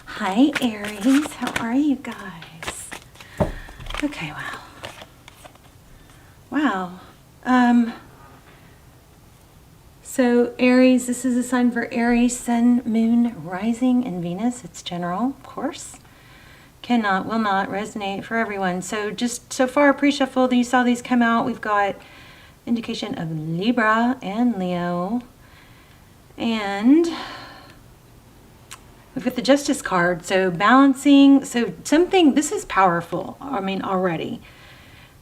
Hi, Aries. How are you guys? Okay, wow. Wow. So Aries, this is a sign for Aries, Sun, Moon, Rising, and Venus. It's general, of course. Cannot, will not resonate for everyone. So just so far, pre-shuffle, you saw these come out. We've got indication of Libra and Leo. And we've got the Justice card. So balancing, so something, this is powerful. I mean, already.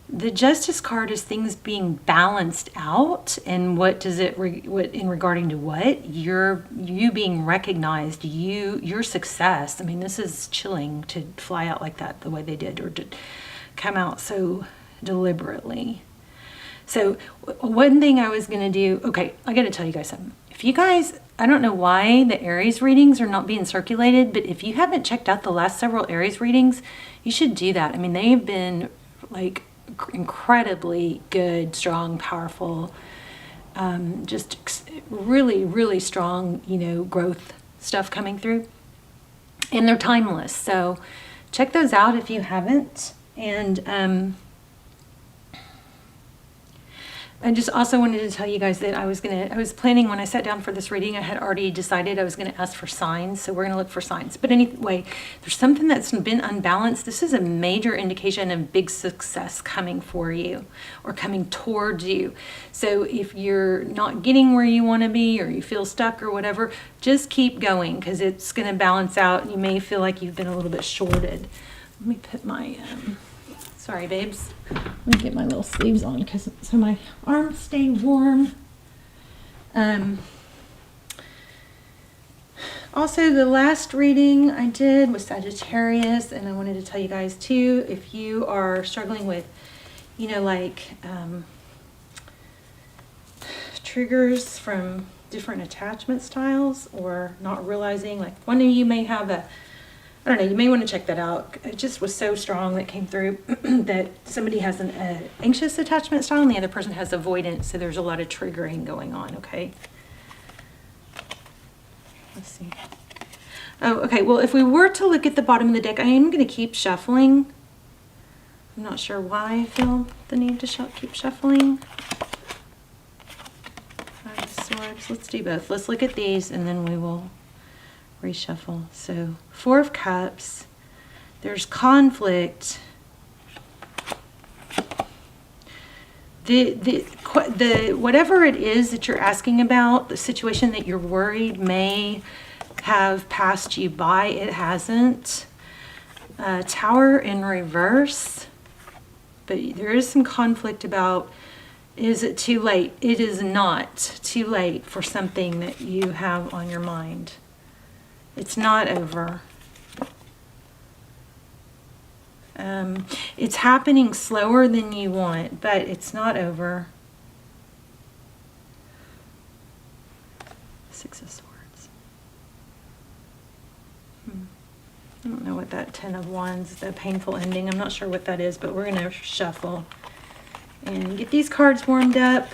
The Justice card is things being balanced out, and what does it what in regarding to what you being recognized, your success. I mean, this is chilling to fly out like that the way they did, or to come out so deliberately. So one thing I was gonna do, okay, I gotta tell you guys something. If you guys, I don't know why the Aries readings are not being circulated, but if you haven't checked out the last several Aries readings, you should do that. I mean, they've been like incredibly good, strong, powerful, just really, really strong, growth stuff coming through. And they're timeless. So check those out if you haven't. And I just also wanted to tell you guys that I was planning, when I sat down for this reading, I had already decided I was going to ask for signs. So we're going to look for signs. But anyway, there's something that's been unbalanced. This is a major indication of big success coming for you or coming towards you. So if you're not getting where you want to be, or you feel stuck or whatever, just keep going, because it's going to balance out. You may feel like you've been a little bit shorted. Let me put my... Sorry, babes. Let me get my little sleeves on so my arms stay warm. Also, the last reading I did was Sagittarius, and I wanted to tell you guys too, if you are struggling with, triggers from different attachment styles, or not realizing, like one of you may have I don't know, you may want to check that out. It just was so strong that came through that somebody has an anxious attachment style and the other person has avoidance. So there's a lot of triggering going on, okay? Let's see. Oh, okay. Well, if we were to look at the bottom of the deck, I am going to keep shuffling. I'm not sure why I feel the need to keep shuffling. Five of Swords. Let's do both. Let's look at these and then we will reshuffle. So Four of Cups, there's conflict. The whatever it is that you're asking about, the situation that you're worried may have passed you by, it hasn't. Tower in reverse, but there is some conflict about, is it too late? It is not too late for something that you have on your mind. It's not over. It's happening slower than you want, but it's not over. Six of Swords. I don't know what that Ten of Wands, the painful ending, I'm not sure what that is, but we're going to shuffle and get these cards warmed up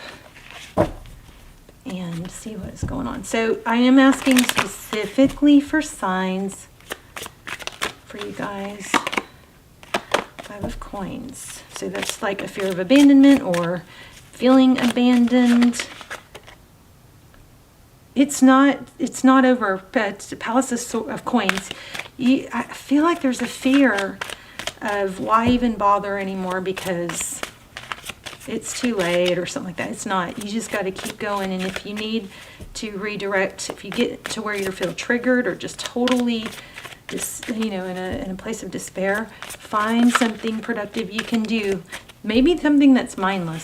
and see what's going on. So I am asking specifically for signs for you guys. Five of Coins. So that's like a fear of abandonment or feeling abandoned. It's not over. But Palace of Coins. I feel like there's a fear of why even bother anymore, because it's too late or something like that. It's not. You just got to keep going. And if you need to redirect, if you get to where you feel triggered or just totally in a place of despair, find something productive you can do. Maybe something that's mindless,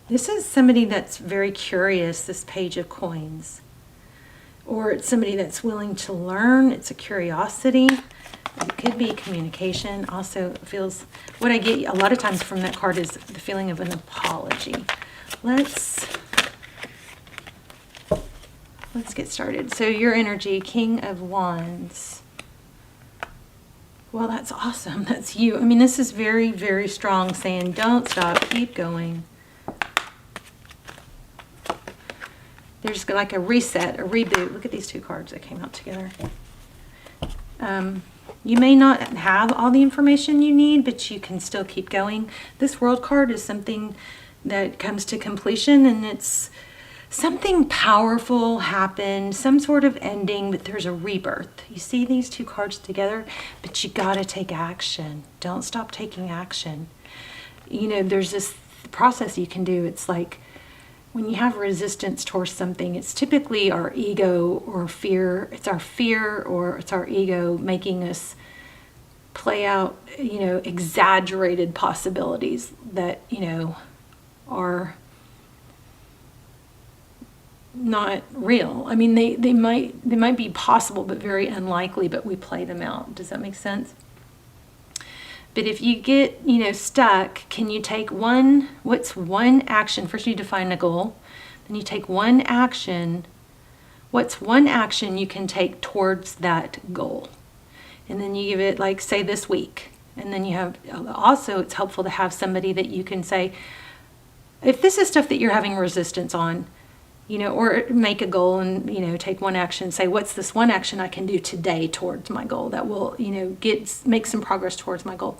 This is somebody that's very curious, this Page of Coins. Or it's somebody that's willing to learn. It's a curiosity. It could be communication. Also feels, what I get a lot of times from that card is the feeling of an apology. Let's get started. So your energy, King of Wands. Well, that's awesome. That's you. I mean, this is very, very strong, saying don't stop, keep going. there's like a reset, a reboot. Look at these two cards that came out together. You may not have all the information you need, but you can still keep going. This World card is something that comes to completion, and it's something powerful happened, some sort of ending, but there's a rebirth. You see these two cards together, but you got to take action. Don't stop taking action. You know, there's this process you can do. It's like when you have resistance towards something, it's typically our ego or fear. It's our fear or it's our ego making us play out, you know, exaggerated possibilities that, you know, are not real. I mean, they might be possible, but very unlikely, but we play them out. Does that make sense? But if you get, you know, stuck, can you take what's one action? First you define a goal, then you take one action. What's one action you can take towards that goal? And then you give it, like, say this week. And then you have, also it's helpful to have somebody that you can say, if this is stuff that you're having resistance on, you know, or make a goal and, you know, take one action, say, what's this one action I can do today towards my goal that will, you know, make some progress towards my goal.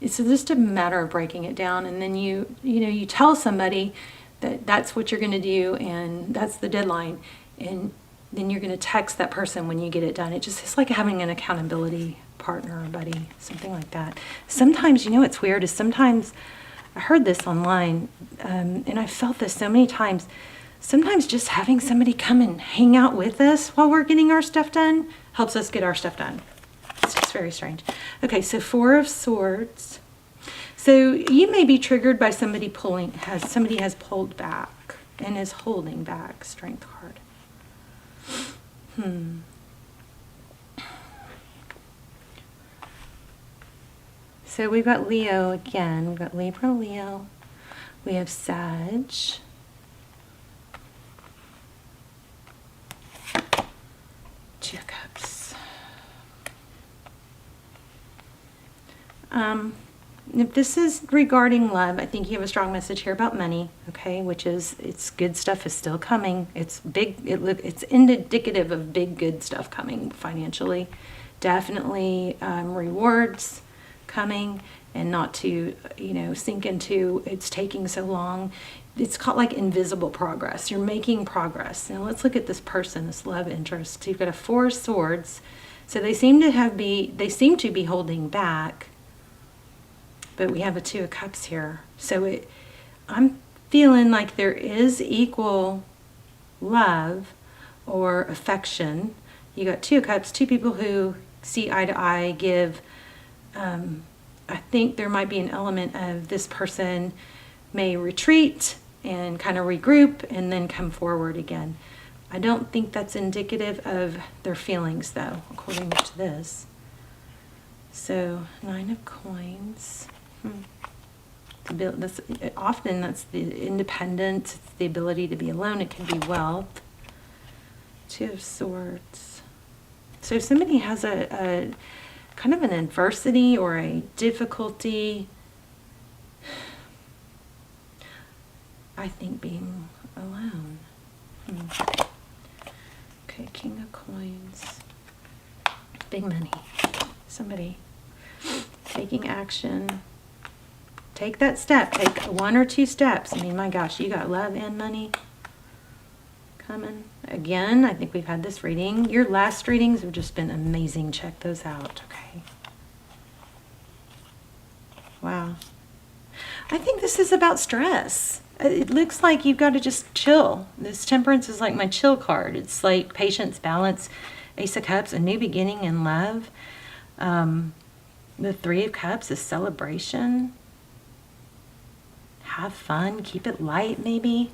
It's just a matter of breaking it down. And then you tell somebody that that's what you're going to do and that's the deadline. And then you're going to text that person when you get it done. It's like having an accountability partner or buddy, something like that. Sometimes, you know, what's weird is sometimes, I heard this online, and I felt this so many times. Sometimes just having somebody come and hang out with us while we're getting our stuff done helps us get our stuff done. It's just very strange. Okay, so 4 of Swords. So you may be triggered by somebody has pulled back and is holding back. Strength card. So we've got Leo again. We've got Libra, Leo. We have Sag. 2 of Cups. If this is regarding love, I think you have a strong message here about money, okay, which is, it's good stuff is still coming. It's big, it's indicative of big good stuff coming financially. Definitely rewards coming, and not to, you know, sink into it's taking so long. It's called like invisible progress. You're making progress. Now let's look at this person, this love interest. So you've got a 4 of Swords. So they seem to be holding back, but we have a 2 of Cups here. So I'm feeling like there is equal love or affection. You got 2 of Cups, 2 people who see eye to eye, give. I think there might be an element of this person may retreat and kind of regroup and then come forward again. I don't think that's indicative of their feelings, though, according to this. So 9 of Coins. Often that's the independence, it's the ability to be alone. It can be wealth. 2 of Swords. So if somebody has a kind of an adversity or a difficulty, I think being alone. Okay, King of Coins. Big money. Somebody taking action. Take that step. Take 1 or 2 steps. I mean, my gosh, you got love and money coming. Again, I think we've had this reading. Your last readings have just been amazing. Check those out. Okay. Wow. I think this is about stress. It looks like you've got to just chill. This Temperance is like my chill card. It's like patience, balance, Ace of Cups, a new beginning in love. The 3 of Cups is celebration. Have fun. Keep it light, maybe.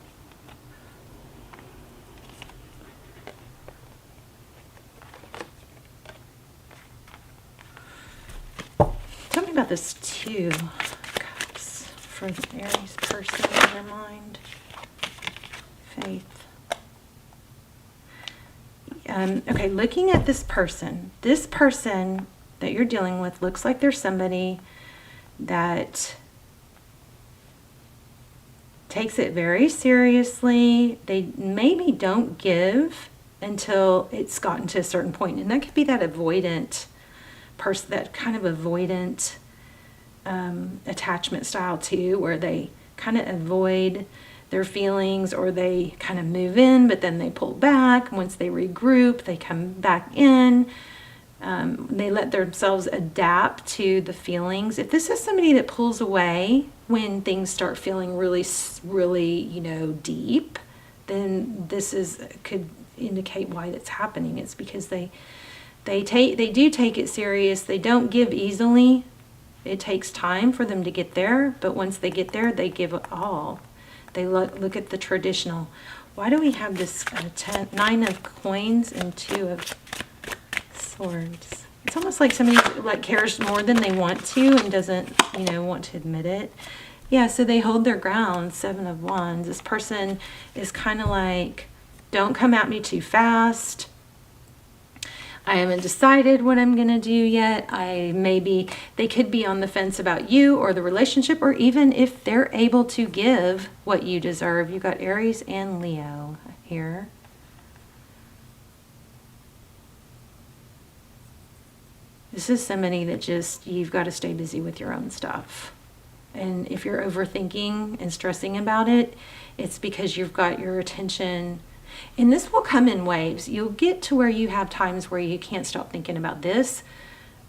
Tell me about this 2 Cups for the Aries person in their mind. Faith. Okay, looking at this person that you're dealing with looks like there's somebody that takes it very seriously. They maybe don't give until it's gotten to a certain point. And that could be that avoidant person, that kind of avoidant attachment style too, where they kind of avoid their feelings, or they kind of move in, but then they pull back. Once they regroup, they come back in. They let themselves adapt to the feelings. If this is somebody that pulls away when things start feeling really, really, you know, deep, then could indicate why that's happening. It's because they do take it serious. They don't give easily. It takes time for them to get there, but once they get there, they give it all. They look at the traditional. Why do we have this 9 of coins and 2 of swords? It's almost like somebody like cares more than they want to and doesn't, you know, want to admit it. Yeah, so they hold their ground. 7 of wands. This person is kind of like, don't come at me too fast. I haven't decided what I'm going to do yet. They could be on the fence about you or the relationship, or even if they're able to give what you deserve. You got Aries and Leo here. This is somebody that just, you've got to stay busy with your own stuff. And if you're overthinking and stressing about it, it's because you've got your attention. And this will come in waves. You'll get to where you have times where you can't stop thinking about this,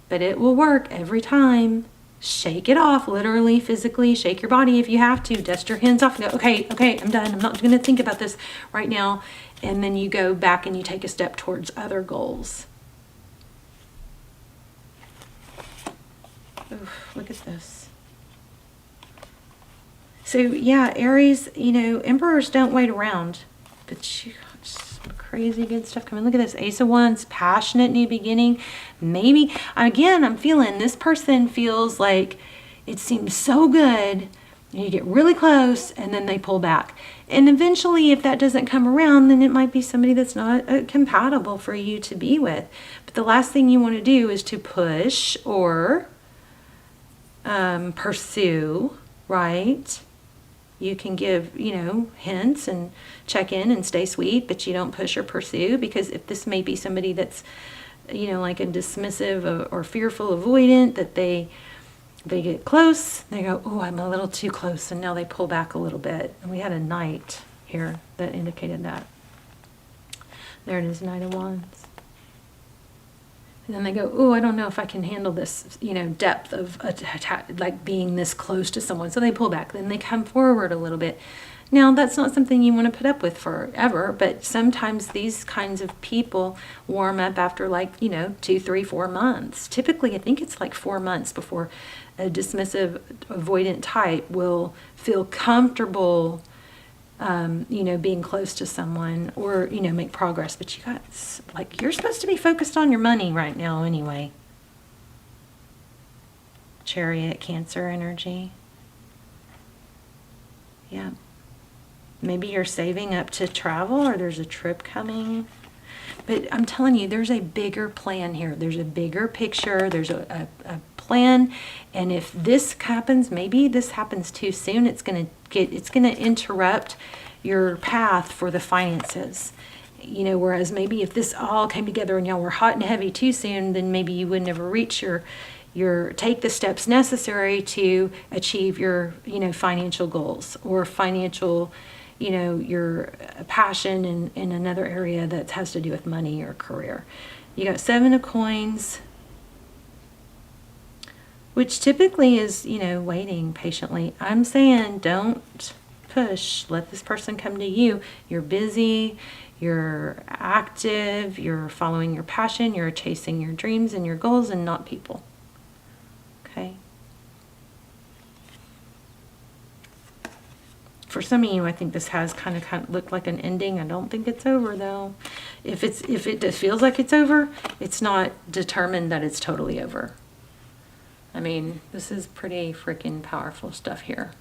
but it will work every time. Shake it off, literally, physically. Shake your body if you have to. Dust your hands off and go, okay, I'm done. I'm not going to think about this right now. And then you go back and you take a step towards other goals. Oof, look at this. So yeah, Aries, you know, emperors don't wait around. But you got some crazy good stuff coming. Look at this. Ace of Wands, passionate new beginning. Maybe, again, I'm feeling this person feels like it seems so good. You get really close and then they pull back. And eventually, if that doesn't come around, then it might be somebody that's not compatible for you to be with. But the last thing you want to do is to push or pursue, right? You can give, you know, hints and check in and stay sweet, but you don't push or pursue, because if this may be somebody that's, you know, like a dismissive or fearful avoidant, that they get close, they go, oh, I'm a little too close, and now they pull back a little bit. And we had a Knight here that indicated that. There it is, Knight of Wands. And then they go, oh, I don't know if I can handle this, you know, depth of like being this close to someone. So they pull back. Then they come forward a little bit. Now, that's not something you want to put up with forever, but sometimes these kinds of people warm up after, like, you know, 2, 3, 4 months. Typically, I think it's like 4 months before a dismissive avoidant type will feel comfortable, you know, being close to someone, or, you know, make progress. But you got, like, you're supposed to be focused on your money right now anyway. Chariot, Cancer energy. Yeah. Maybe you're saving up to travel, or there's a trip coming. But I'm telling you, there's a bigger plan here. There's a bigger picture. There's a plan. And if this happens, maybe this happens too soon, it's going to interrupt your path for the finances. You know, whereas maybe if this all came together and y'all were hot and heavy too soon, then maybe you would never reach your take the steps necessary to achieve your, you know, financial goals, or financial, you know, your passion in another area that has to do with money or career. You got 7 of Coins, which typically is, you know, waiting patiently. I'm saying don't push. Let this person come to you. You're busy, you're active, you're following your passion, you're chasing your dreams and your goals, and not people. Okay? For some of you, I think this has kind of looked like an ending. I don't think it's over, though. If it feels like it's over, it's not determined that it's totally over. I mean, this is pretty freaking powerful stuff here.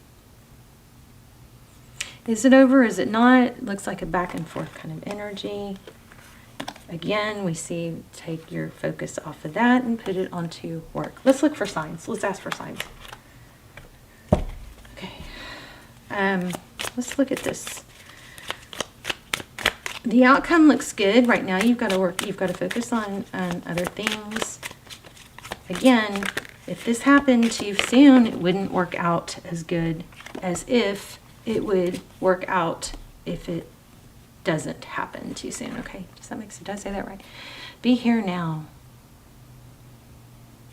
Is it over? Is it not? It looks like a back and forth kind of energy. Again, we see, take your focus off of that and put it onto work. Let's look for signs. Let's ask for signs. Okay. let's look at this. The outcome looks good right now. You've got to focus on other things. Again, if this happened too soon, it wouldn't work out as good as if it would work out if it doesn't happen too soon. Okay, does that make sense? Did I say that right? Be here now.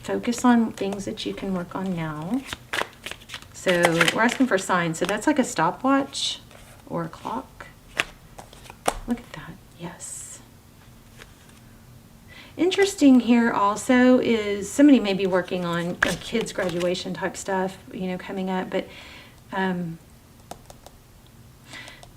Focus on things that you can work on now. So we're asking for signs. So that's like a stopwatch or a clock. Look at that. Yes. Interesting here also is somebody may be working on a kid's graduation type stuff, coming up. But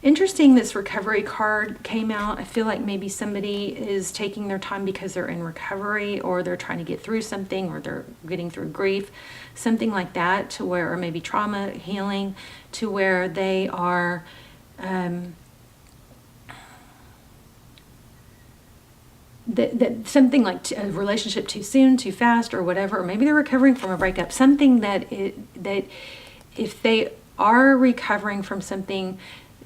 interesting, this recovery card came out. I feel like maybe somebody is taking their time because they're in recovery, or they're trying to get through something, or they're getting through grief, something like that, to where, or maybe trauma healing, to where they are that something like a relationship too soon, too fast, or whatever, or maybe they're recovering from a breakup, something that if they are recovering from something,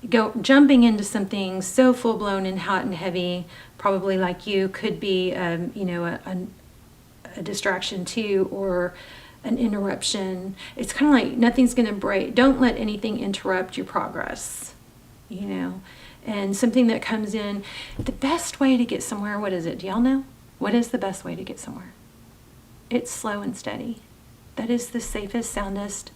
jumping into something so full-blown and hot and heavy, probably like you, could be a distraction too, or an interruption. It's kind of like nothing's going to break. Don't let anything interrupt your progress, and something that comes in. The best way to get somewhere, what is it? Do y'all know? What is the best way to get somewhere? It's slow and steady. That is the safest, soundest,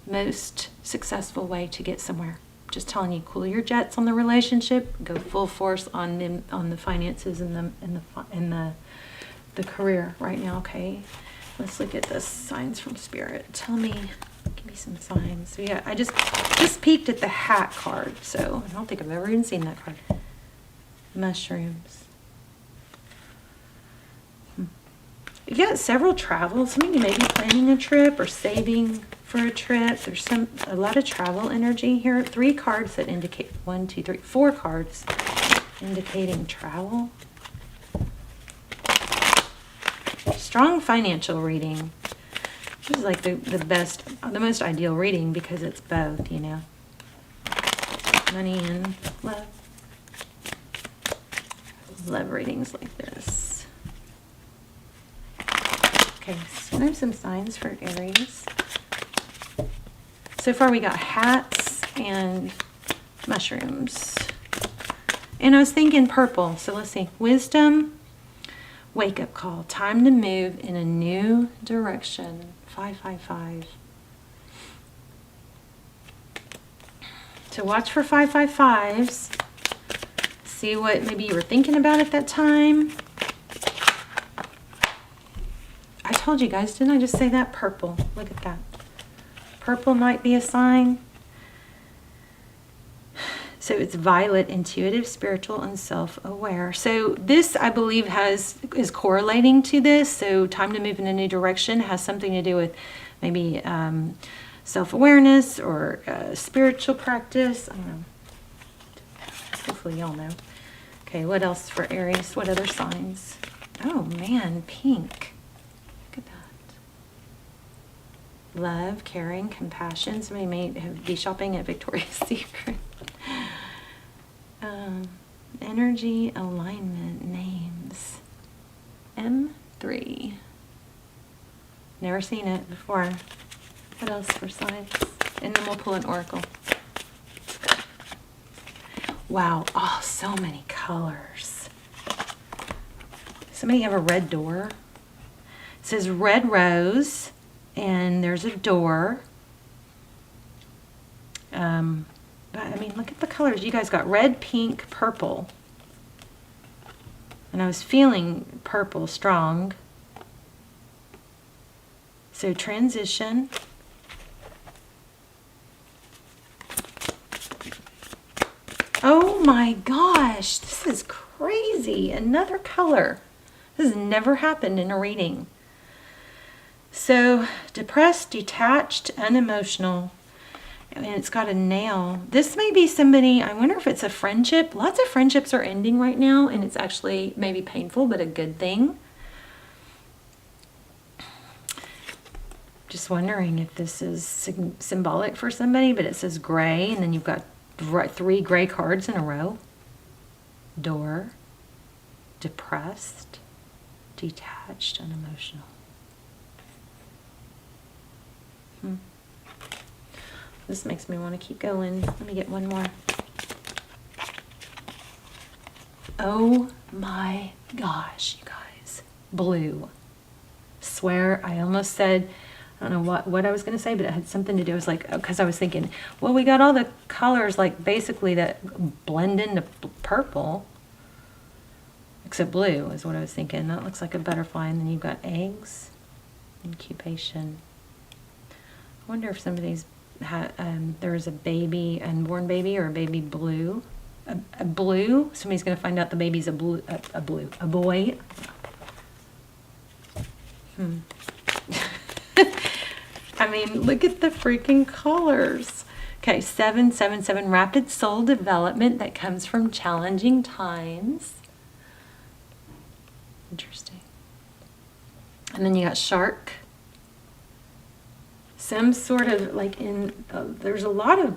most successful way to get somewhere. Just telling you, cool your jets on the relationship, go full force on them, on the finances and the career right now. Okay, let's look at the signs from Spirit. Tell me, give me some signs. So yeah, I just peeked at the hat card, so I don't think I've ever even seen that card. Mushrooms. You got several travels. Some of you may be planning a trip or saving for a trip. There's a lot of travel energy here. 3 cards that indicate 1, 2, 3, 4 cards indicating travel. Strong financial reading. This is like the best, the most ideal reading because it's both, money and love. Love readings like this. Okay, so I have some signs for Aries. So far we got hats and mushrooms. And I was thinking purple, so let's see. Wisdom, wake-up call, time to move in a new direction. 555. So watch for 555s. See what maybe you were thinking about at that time. I told you guys, didn't I just say that? Purple. Look at that. Purple might be a sign. So it's violet, intuitive, spiritual, and self-aware. So this, I believe, is correlating to this. So time to move in a new direction has something to do with maybe self-awareness or spiritual practice. I don't know. Hopefully y'all know. Okay, what else for Aries? What other signs? Oh man, pink. Look at that. Love, caring, compassion. Somebody may be shopping at Victoria's Secret. Energy, alignment, names. M3. Never seen it before. What else for signs? And then we'll pull an oracle. Wow, oh, so many colors. Somebody have a red door. It says red rose, and there's a door. But I mean, look at the colors. You guys got red, pink, purple. And I was feeling purple strong. So transition. Oh my gosh, this is crazy. Another color. This has never happened in a reading. So depressed, detached, unemotional. And it's got a nail. This may be somebody, I wonder if it's a friendship. Lots of friendships are ending right now, and it's actually maybe painful, but a good thing. Just wondering if this is symbolic for somebody, but it says gray, and then you've got three gray cards in a row. Door, depressed, detached, and emotional. This makes me want to keep going. Let me get one more. Oh my gosh, you guys. Blue. Swear, I almost said, I don't know what I was going to say, but it had something to do. It was like, because I was thinking, well, we got all the colors like basically that blend into purple. Except blue is what I was thinking. That looks like a butterfly. And then you've got eggs, incubation. I wonder if somebody's had, there was a baby, unborn baby, or a baby blue. A blue. Somebody's going to find out the baby's a boy. I mean, look at the freaking colors. Okay, 777, rapid soul development that comes from challenging times. Interesting. And then you got shark. Some sort of like there's a lot of,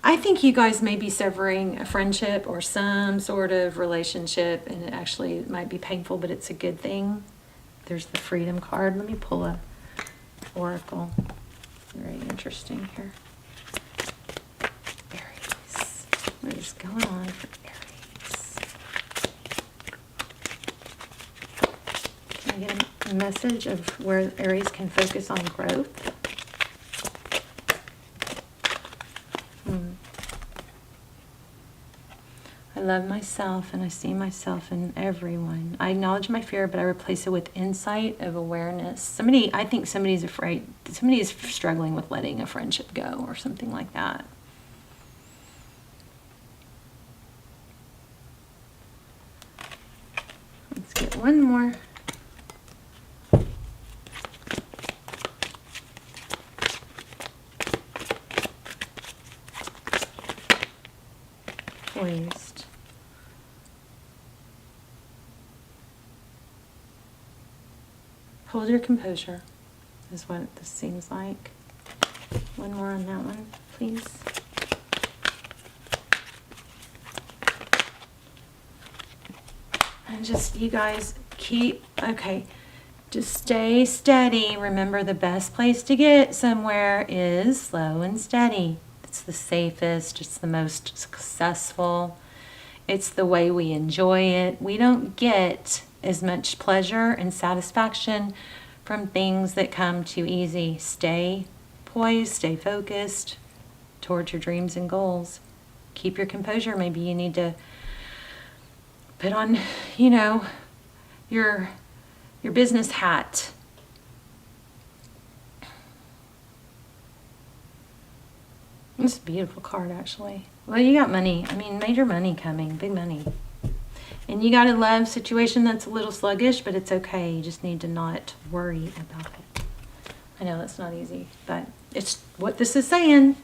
I think you guys may be severing a friendship or some sort of relationship, and it actually might be painful, but it's a good thing. There's the freedom card. Let me pull a oracle. Very interesting here. Aries. What is going on for Aries? Can I get a message of where Aries can focus on growth? I love myself and I see myself in everyone. I acknowledge my fear, but I replace it with insight of awareness. I think somebody's afraid, somebody is struggling with letting a friendship go or something like that. Let's get one more. Poised. Hold your composure is what this seems like. One more on that one, please. And just, you guys just stay steady. Remember, the best place to get somewhere is slow and steady. It's the safest, it's the most successful. It's the way we enjoy it. We don't get as much pleasure and satisfaction from things that come too easy. Stay poised, stay focused towards your dreams and goals. Keep your composure. Maybe you need to put on, your business hat. It's a beautiful card, actually. Well, you got money. I mean, major money coming, big money. And you got a love situation that's a little sluggish, but it's okay. You just need to not worry about it. I know that's not easy, but it's what this is saying.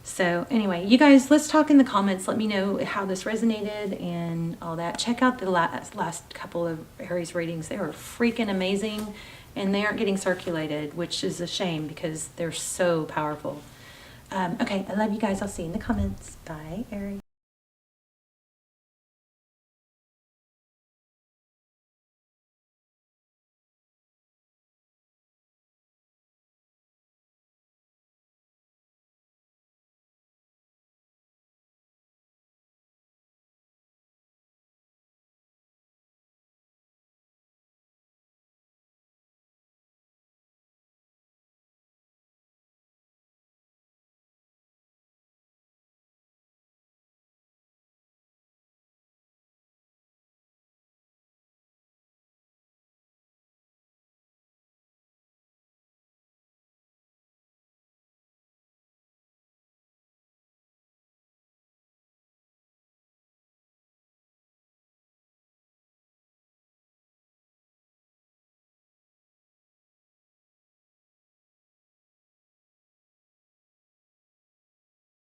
So anyway, you guys, let's talk in the comments. Let me know how this resonated and all that. Check out the last couple of Aries readings. They were freaking amazing, and they aren't getting circulated, which is a shame because they're so powerful. Okay, I love you guys. I'll see you in the comments. Bye, Aries.